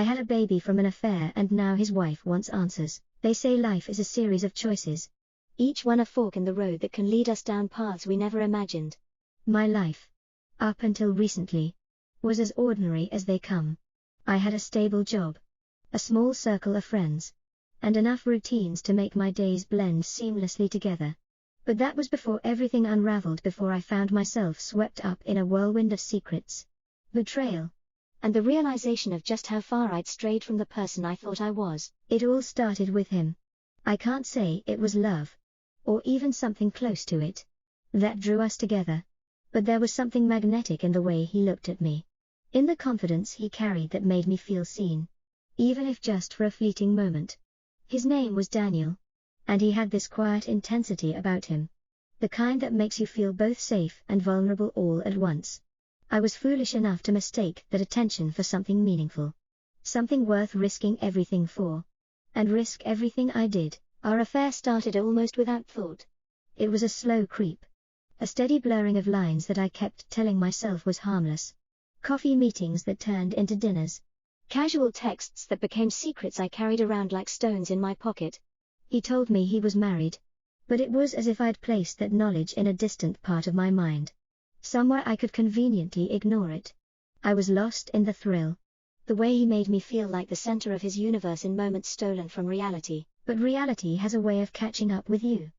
I had a baby from an affair and now his wife wants answers. They say life is a series of choices, each one a fork in the road that can lead us down paths we never imagined. My life, up until recently, was as ordinary as they come. I had a stable job, a small circle of friends, and enough routines to make my days blend seamlessly together. But that was before everything unraveled, before I found myself swept up in a whirlwind of secrets, betrayal, and the realization of just how far I'd strayed from the person I thought I was. It all started with him. I can't say it was love, or even something close to it, that drew us together. But there was something magnetic in the way he looked at me, in the confidence he carried that made me feel seen, even if just for a fleeting moment. His name was Daniel, and he had this quiet intensity about him, the kind that makes you feel both safe and vulnerable all at once. I was foolish enough to mistake that attention for something meaningful, something worth risking everything for, and risk everything I did. Our affair started almost without thought. It was a slow creep, a steady blurring of lines that I kept telling myself was harmless, coffee meetings that turned into dinners, casual texts that became secrets I carried around like stones in my pocket. He told me he was married, but it was as if I'd placed that knowledge in a distant part of my mind, somewhere I could conveniently ignore it. I was lost in the thrill, the way he made me feel like the center of his universe in moments stolen from reality. But reality has a way of catching up with you.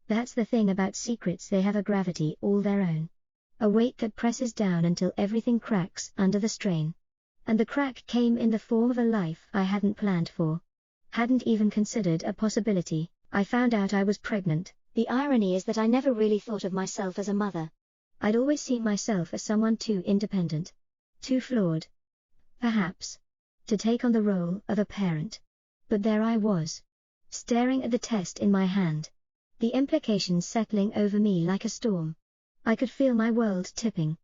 That's the thing about secrets, they have a gravity all their own, a weight that presses down until everything cracks under the strain. And the crack came in the form of a life I hadn't planned for, hadn't even considered a possibility. I found out I was pregnant. The irony is that I never really thought of myself as a mother. I'd always seen myself as someone too independent, too flawed, perhaps, to take on the role of a parent. But there I was, staring at the test in my hand, the implications settling over me like a storm. I could feel my world tipping,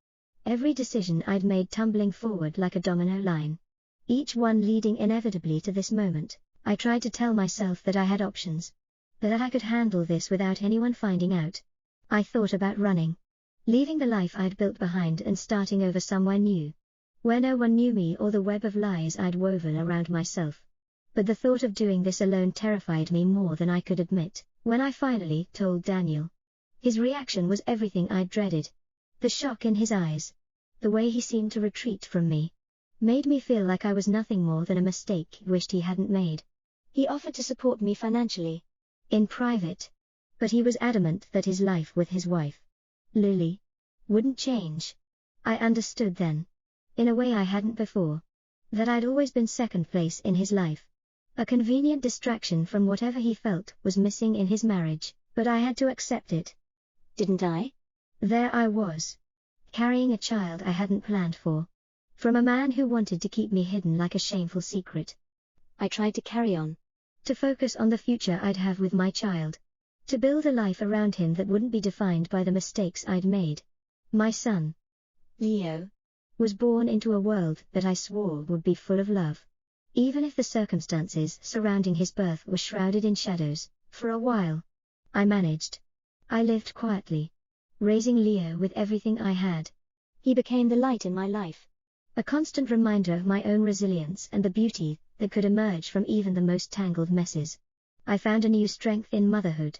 every decision I'd made tumbling forward like a domino line, each one leading inevitably to this moment. I tried to tell myself that I had options, that I could handle this without anyone finding out. I thought about running, leaving the life I'd built behind and starting over somewhere new, where no one knew me or the web of lies I'd woven around myself. But the thought of doing this alone terrified me more than I could admit. When I finally told Daniel, his reaction was everything I'd dreaded. The shock in his eyes, the way he seemed to retreat from me, made me feel like I was nothing more than a mistake he wished he hadn't made. He offered to support me financially, in private, but he was adamant that his life with his wife, Lily, wouldn't change. I understood then, in a way I hadn't before, that I'd always been second place in his life, a convenient distraction from whatever he felt was missing in his marriage. But I had to accept it, didn't I? There I was, carrying a child I hadn't planned for, from a man who wanted to keep me hidden like a shameful secret. I tried to carry on, to focus on the future I'd have with my child, to build a life around him that wouldn't be defined by the mistakes I'd made. My son, Leo, was born into a world that I swore would be full of love, even if the circumstances surrounding his birth were shrouded in shadows. For a while, I managed. I lived quietly, raising Leo with everything I had. He became the light in my life, a constant reminder of my own resilience and the beauty that could emerge from even the most tangled messes. I found a new strength in motherhood,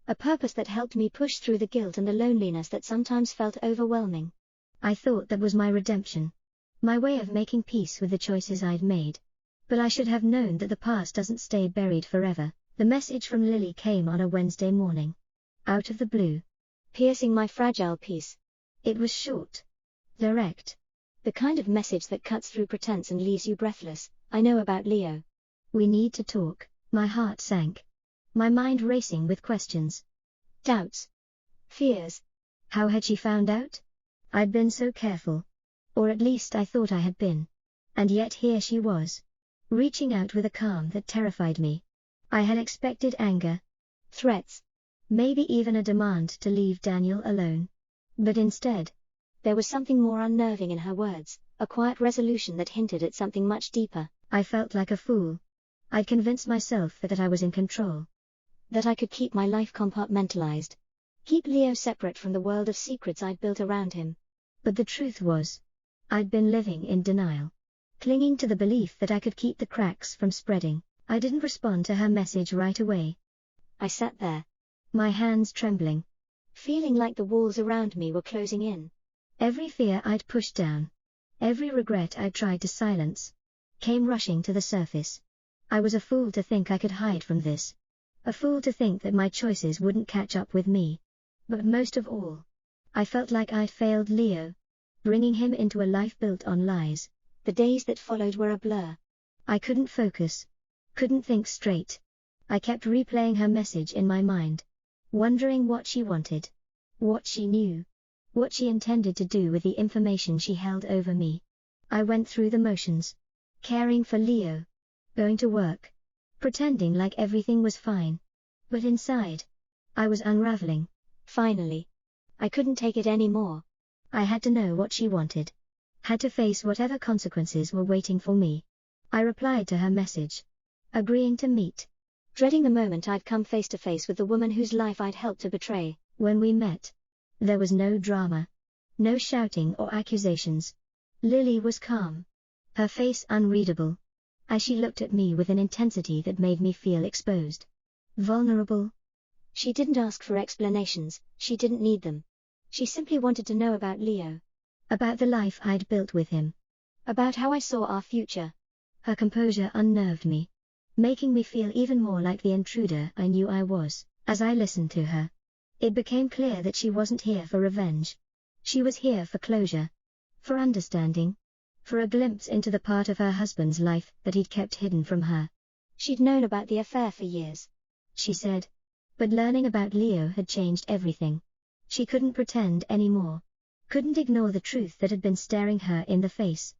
a purpose that helped me push through the guilt and the loneliness that sometimes felt overwhelming. I thought that was my redemption, my way of making peace with the choices I'd made. But I should have known that the past doesn't stay buried forever. The message from Lily came on a Wednesday morning, out of the blue, piercing my fragile peace. It was short, direct, the kind of message that cuts through pretense and leaves you breathless. I know about Leo. We need to talk. My heart sank, my mind racing with questions, doubts, fears. How had she found out? I'd been so careful, or at least I thought I had been. And yet here she was, reaching out with a calm that terrified me. I had expected anger, threats, maybe even a demand to leave Daniel alone. But instead, there was something more unnerving in her words, a quiet resolution that hinted at something much deeper. I felt like a fool. I'd convinced myself that I was in control, that I could keep my life compartmentalized, keep Leo separate from the world of secrets I'd built around him. But the truth was, I'd been living in denial, clinging to the belief that I could keep the cracks from spreading. I didn't respond to her message right away. I sat there, my hands trembling, feeling like the walls around me were closing in. Every fear I'd pushed down, every regret I'd tried to silence, came rushing to the surface. I was a fool to think I could hide from this. A fool to think that my choices wouldn't catch up with me. But most of all, I felt like I'd failed Leo, bringing him into a life built on lies. The days that followed were a blur. I couldn't focus, couldn't think straight. I kept replaying her message in my mind, wondering what she wanted, what she knew, what she intended to do with the information she held over me. I went through the motions, caring for Leo, going to work, pretending like everything was fine. But inside, I was unraveling. Finally, I couldn't take it anymore. I had to know what she wanted. Had to face whatever consequences were waiting for me. I replied to her message, agreeing to meet, dreading the moment I'd come face to face with the woman whose life I'd helped to betray. When we met, there was no drama, no shouting or accusations. Lily was calm, her face unreadable, as she looked at me with an intensity that made me feel exposed, vulnerable. She didn't ask for explanations, she didn't need them. She simply wanted to know about Leo, about the life I'd built with him, about how I saw our future. Her composure unnerved me, making me feel even more like the intruder I knew I was. As I listened to her, it became clear that she wasn't here for revenge. She was here for closure, for understanding, for a glimpse into the part of her husband's life that he'd kept hidden from her. She'd known about the affair for years, she said, but learning about Leo had changed everything. She couldn't pretend anymore, couldn't ignore the truth that had been staring her in the face.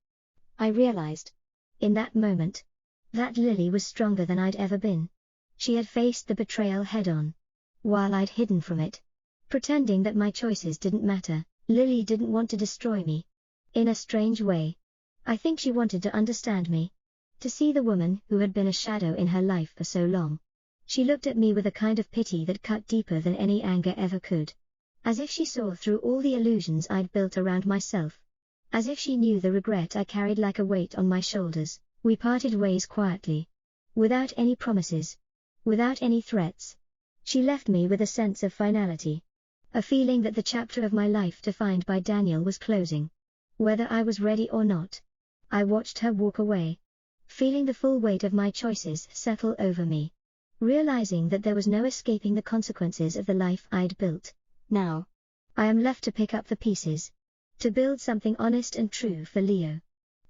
I realized, in that moment, that Lily was stronger than I'd ever been. She had faced the betrayal head-on, while I'd hidden from it, pretending that my choices didn't matter. Lily didn't want to destroy me. In a strange way, I think she wanted to understand me, to see the woman who had been a shadow in her life for so long. She looked at me with a kind of pity that cut deeper than any anger ever could. As if she saw through all the illusions I'd built around myself. As if she knew the regret I carried like a weight on my shoulders. We parted ways quietly, without any promises, without any threats. She left me with a sense of finality, a feeling that the chapter of my life defined by Daniel was closing. Whether I was ready or not, I watched her walk away, feeling the full weight of my choices settle over me, realizing that there was no escaping the consequences of the life I'd built. Now, I am left to pick up the pieces, to build something honest and true for Leo.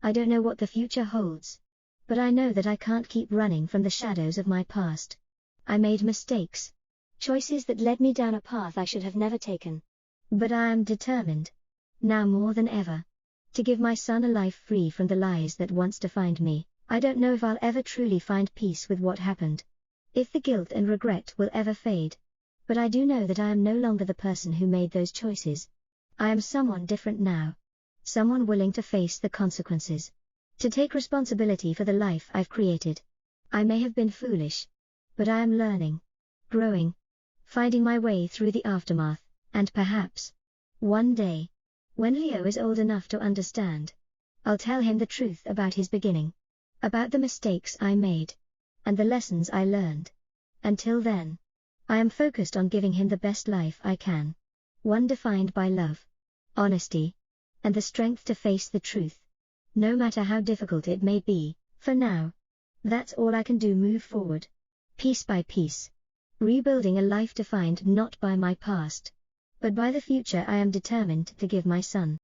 I don't know what the future holds, but I know that I can't keep running from the shadows of my past. I made mistakes, choices that led me down a path I should have never taken. But I am determined, now more than ever, to give my son a life free from the lies that once defined me. I don't know if I'll ever truly find peace with what happened, if the guilt and regret will ever fade. But I do know that I am no longer the person who made those choices. I am someone different now. Someone willing to face the consequences, to take responsibility for the life I've created. I may have been foolish, but I am learning, growing, finding my way through the aftermath, and perhaps, one day, when Leo is old enough to understand, I'll tell him the truth about his beginning, about the mistakes I made, and the lessons I learned. Until then, I am focused on giving him the best life I can, one defined by love, honesty, and the strength to face the truth, no matter how difficult it may be. For now, that's all I can do. Move forward, piece by piece, rebuilding a life defined not by my past, but by the future I am determined to give my son.